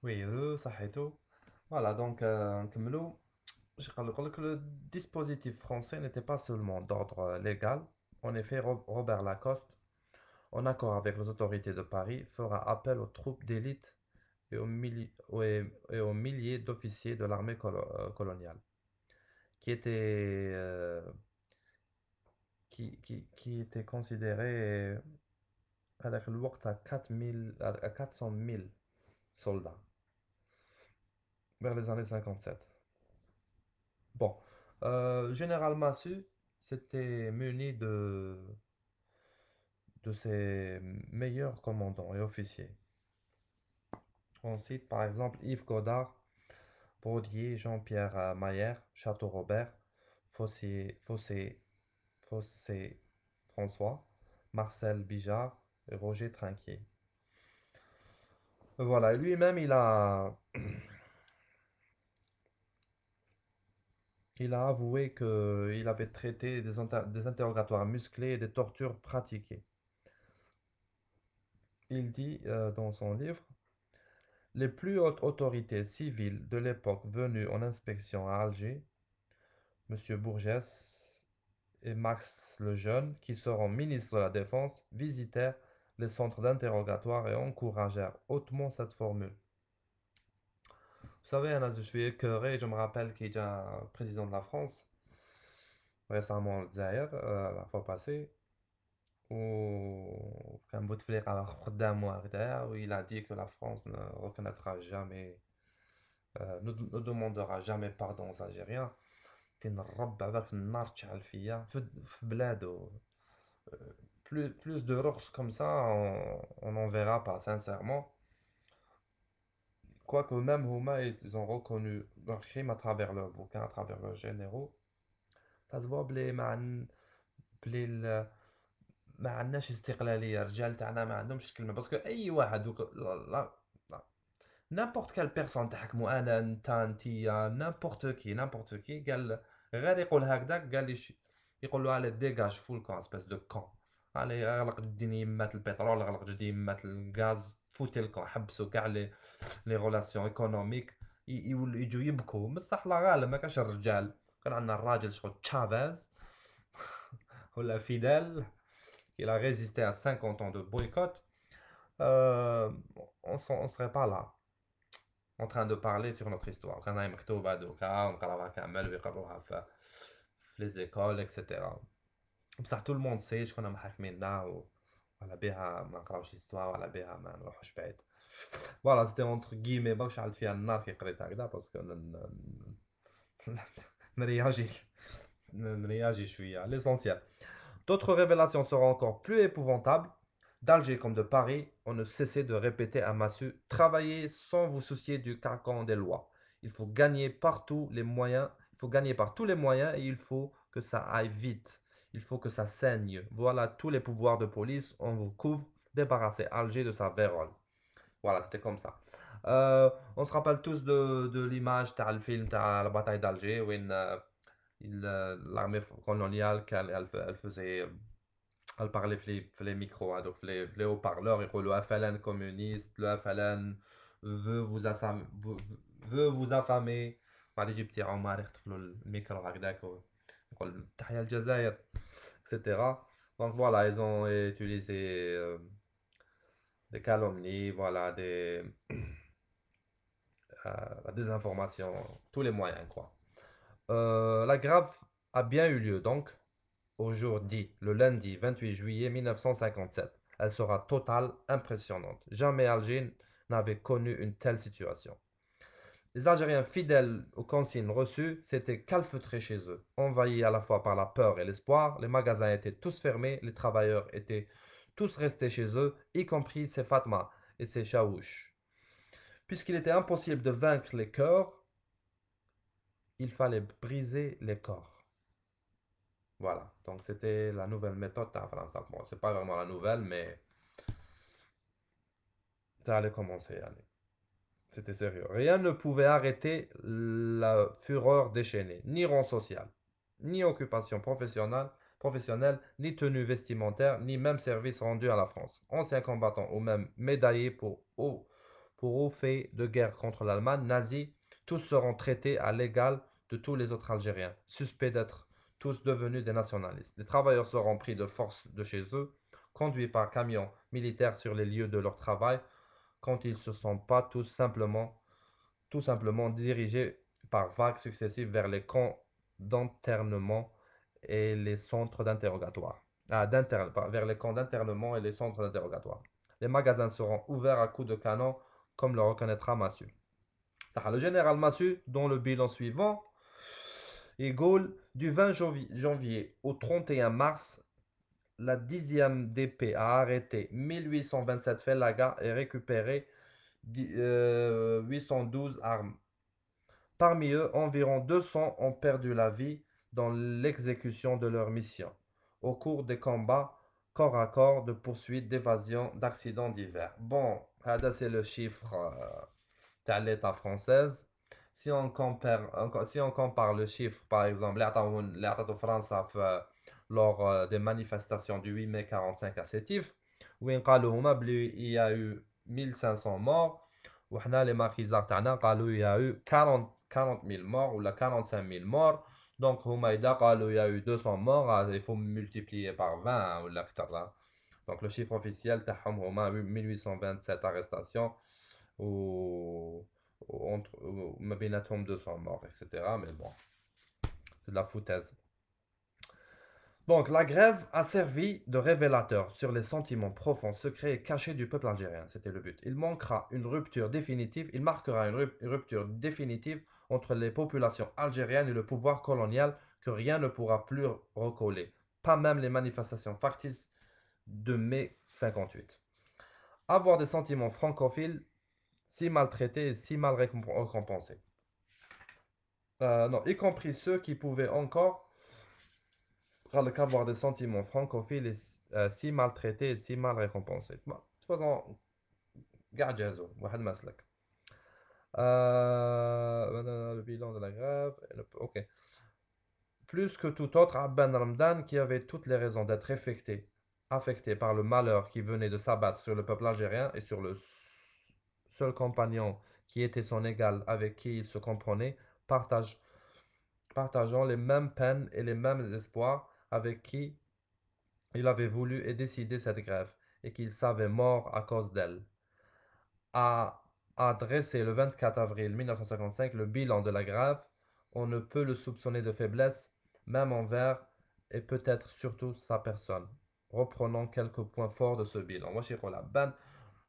Oui, ça a été. Voilà, donc, نكملوا. Je rappelle que le dispositif français n'était pas seulement d'ordre légal. En effet, Robert Lacoste, en accord avec les autorités de Paris, fera appel aux troupes d'élite et aux milliers d'officiers de l'armée coloniale, qui étaient, qui étaient considérés avec le وقت à 4000 à 400 000 soldats vers les années 57. Bon, Général Massu s'était muni de ses meilleurs commandants et officiers. On cite par exemple Yves Godard, Brodier, Jean-Pierre Mayer, Château-Robert, Fossé François, Marcel Bijard et Roger Trinquier. Voilà, et lui-même, il a avoué qu'il avait traité des interrogatoires musclés et des tortures pratiquées. Il dit dans son livre, les plus hautes autorités civiles de l'époque venues en inspection à Alger, M. Bourgès et Max le Jeune, qui seront ministres de la Défense, visitèrent les centres d'interrogatoire et encouragèrent hautement cette formule. Vous savez, Anna, je suis écœuré, je me rappelle qu'il y a un président de la France, récemment le Zaïre, la fois passée, où كان بوتفليقة قدامه هكذايا, où il a dit que la France ne reconnaîtra jamais, ne demandera jamais pardon aux Algériens. تنرب هذاك النار تشعل فيا في بلاده. Plus de rox comme ça, on n'en verra pas, sincèrement. Quoique même Houma, ils ont reconnu leur crime à travers leurs bouquins, à travers leurs généraux. تتبع بلي بلي ما عندناش استقلالية، الرجال تاعنا ما عندهمش الكلمة، باسكو أي واحد دوك لا نابورت كال بيرسون تحكمو أنا أنت أنتيا نابورت كي قال غير يقول هكذاك قال لي يقول له على ديجاج فول كون اسبيس دو كون، علي اغلق جدي يمات البترول، اغلق جدي يمات الغاز، فوتي الكون، حبسوا كاع لي ريلاسيون ايكونوميك. يجوا يبكوا بصح لا غالب ما كاش الرجال. كان عندنا الراجل شغل تشافيز ولا فيدال qui a résisté à 50 ans de boycott, euh, on ne serait pas là en train de parler sur notre histoire. كان هاي مكتوبة دوكا ونقراوها كامل ويقروها في les écoles, etc. بصح tout le monde sait شكون محاكميننا وعلى بها ما نقراوش histoire وعلى بها ما نروحوش بعيد. فوالا سيتي اونتر كيمي باش شعلت فيها النار كي قريت هكذا باسكو نرياجي نرياجي شوية l'essentiel. D'autres révélations seront encore plus épouvantables. D'Alger comme de Paris, on ne cessait de répéter à Massu, travaillez sans vous soucier du carcan des lois. Il faut gagner partout les moyens, il faut gagner par tous les moyens et il faut que ça aille vite. Il faut que ça saigne. Voilà tous les pouvoirs de police, on vous couvre, débarrassez Alger de sa vérole. Voilà, c'était comme ça. On se rappelle tous de l'image, le film, la bataille d'Alger, où l'armée coloniale, elle faisait elle parlait في les micros, hein, donc les haut-parleurs, يقولوا le FLN communiste, le FLN veut veut vous affamer. بعد يجي بتاع عمر يخطفوا له الميكرو هكذاك ويقول تحيا الجزائر, etc. Donc voilà, ils ont utilisé des calomnies, voilà, la désinformation, tous les moyens, quoi. La grave a bien eu lieu, donc, aujourd'hui, le lundi 28 juillet 1957. Elle sera totale, impressionnante. Jamais Alger n'avait connu une telle situation. Les Algériens fidèles aux consignes reçues s'étaient calfeutrés chez eux, envahis à la fois par la peur et l'espoir. Les magasins étaient tous fermés, les travailleurs étaient tous restés chez eux, y compris ses Fatma et ses Chaouches. Puisqu'il était impossible de vaincre les cœurs, il fallait briser les corps. Voilà, donc c'était la nouvelle méthode en France. Bon, c'est pas vraiment la nouvelle, mais ça allait commencer. Allez. C'était sérieux. Rien ne pouvait arrêter la fureur déchaînée, ni rang social, ni occupation professionnelle, ni tenue vestimentaire, ni même service rendu à la France. Anciens combattants ou même médaillés pour pour au fait de guerre contre l'Allemagne nazie, tous seront traités à l'égal de tous les autres Algériens, suspects d'être tous devenus des nationalistes. Les travailleurs seront pris de force de chez eux, conduits par camions militaires sur les lieux de leur travail, quand ils ne se sont pas tout simplement dirigés par vagues successives vers les camps d'internement et les centres d'interrogatoire. Vers les camps d'internement et les centres d'interrogatoire. Les magasins seront ouverts à coups de canon, comme le reconnaîtra Massu. Le général Massu, dont le bilan suivant, Gaulle, du 20 janvier au 31 mars, la 10e DP a arrêté 1827 félagas et récupéré 812 armes. Parmi eux, environ 200 ont perdu la vie dans l'exécution de leur mission, au cours des combats corps à corps, de poursuites, d'évasion, d'accidents divers. Bon, ça c'est le chiffre de l'État française. Si on compare le chiffre, par exemple, l'État de France lors des manifestations du 8 mai 45 à Sétif, où il y a eu 1500 morts, وحنا les maquisards تاعنا قالوا il y a eu 40 000 morts ou 45 000 morts. Donc هما إذا قالوا il y a eu 200 morts, il faut multiplier par 20 ou l'acteur. Donc le chiffre officiel تاعهم هما 1827 arrestations ou entre ما بيناتهم 200 morts, etc. Mais bon, c'est de la foutaise. Donc, la grève a servi de révélateur sur les sentiments profonds, secrets et cachés du peuple algérien. C'était le but. Il marquera une rupture définitive entre les populations algériennes et le pouvoir colonial que rien ne pourra plus recoller. Pas même les manifestations factices de mai 58. Avoir des sentiments francophiles si maltraités et si mal récompensés. Non, y compris ceux qui pouvaient encore avoir des sentiments francophiles et si maltraités et si mal récompensés. Bon, de toute façon, قاعد جازو واحد مسلك. Le bilan de la grève. Ok. Plus que tout autre, Abben Ramdan, qui avait toutes les raisons d'être affecté par le malheur qui venait de s'abattre sur le peuple algérien et sur le seul compagnon qui était son égal avec qui il se comprenait, partageant les mêmes peines et les mêmes espoirs avec qui il avait voulu et décidé cette grève, et qu'il savait mort à cause d'elle, a dressé le 24 avril 1955 le bilan de la grève. On ne peut le soupçonner de faiblesse, même envers et peut-être surtout sa personne. Reprenons quelques points forts de ce bilan.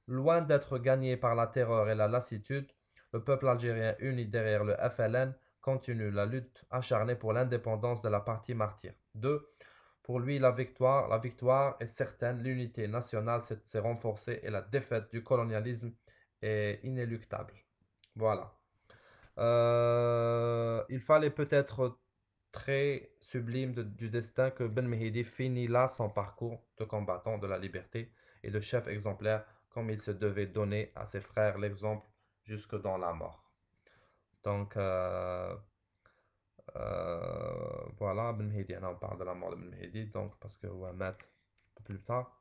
Loin d'être gagné par la terreur et la lassitude, le peuple algérien uni derrière le FLN continue la lutte acharnée pour l'indépendance de la partie martyre. 2. Pour lui, la victoire est certaine, l'unité nationale s'est renforcée et la défaite du colonialisme est inéluctable. Voilà. Il fallait peut-être très sublime du destin que Ben Mehidi finit là son parcours de combattant de la liberté et de chef exemplaire, comme il se devait donner à ses frères l'exemple jusque dans la mort. Donc, voilà, Ben Mehdi, on parle de la mort de Ben Mehdi, donc parce que Ouamat, un peu plus tard.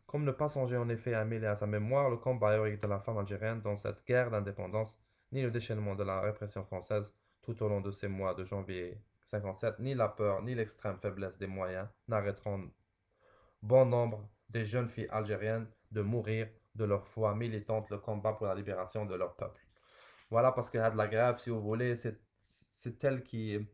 Comme ne pas songer en effet à mêler à sa mémoire le combat héroïque de la femme algérienne dans cette guerre d'indépendance, ni le déchaînement de la répression française tout au long de ces mois de janvier 57, ni la peur, ni l'extrême faiblesse des moyens n'arrêteront bon nombre des jeunes filles algériennes de mourir de leur foi militante le combat pour la libération de leur peuple. Voilà, parce que la grève, si vous voulez, c'est elle qui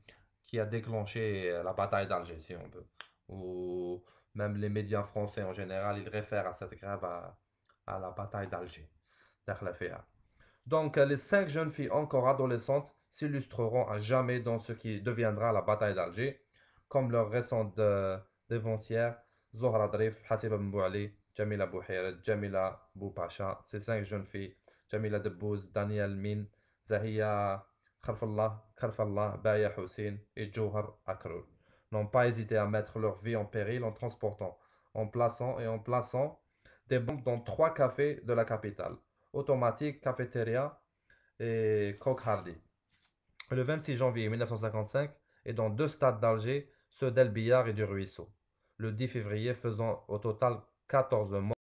a déclenché la bataille d'Alger, si on veut. Ou même les médias français en général, ils réfèrent à cette grève à la bataille d'Alger. Donc, les 5 jeunes filles encore adolescentes s'illustreront à jamais dans ce qui deviendra la bataille d'Alger, comme leurs récentes dévancières, Zohra Drif, Hassiba Mbouali, Jamila Bouhiret, Jamila Boupacha. Ces 5 jeunes filles, Jamila Debbouz, Daniel Min, Zahia Kharfallah, Baya Hussein et Johar Akroul, n'ont pas hésité à mettre leur vie en péril en transportant, en plaçant des bombes dans 3 cafés de la capitale, Automatique, Cafétéria et Coq Hardy. Le 26 janvier 1955, et dans 2 stades d'Alger, ceux d'El Billard et du Ruisseau. Le 10 février, faisant au total 14 morts.